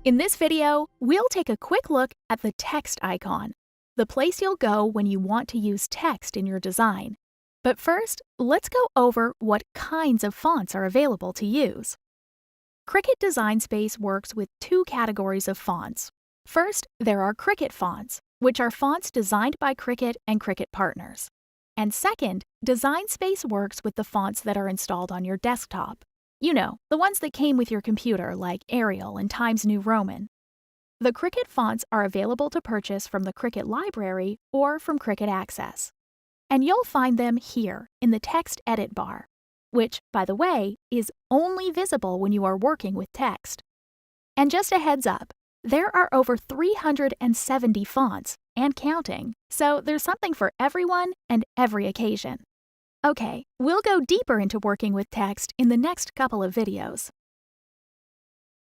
In this video, we'll take a quick look at the text icon, the place you'll go when you want to use text in your design. But first, let's go over what kinds of fonts are available to use. Cricut Design Space works with two categories of fonts. First, there are Cricut fonts, which are fonts designed by Cricut and Cricut partners. And second, Design Space works with the fonts that are installed on your desktop. You know, the ones that came with your computer like Arial and Times New Roman. The Cricut fonts are available to purchase from the Cricut library or from Cricut Access. And you'll find them here in the text edit bar, which, by the way, is only visible when you are working with text. And just a heads up, there are over 370 fonts and counting, so there's something for everyone and every occasion. Okay, we'll go deeper into working with text in the next couple of videos.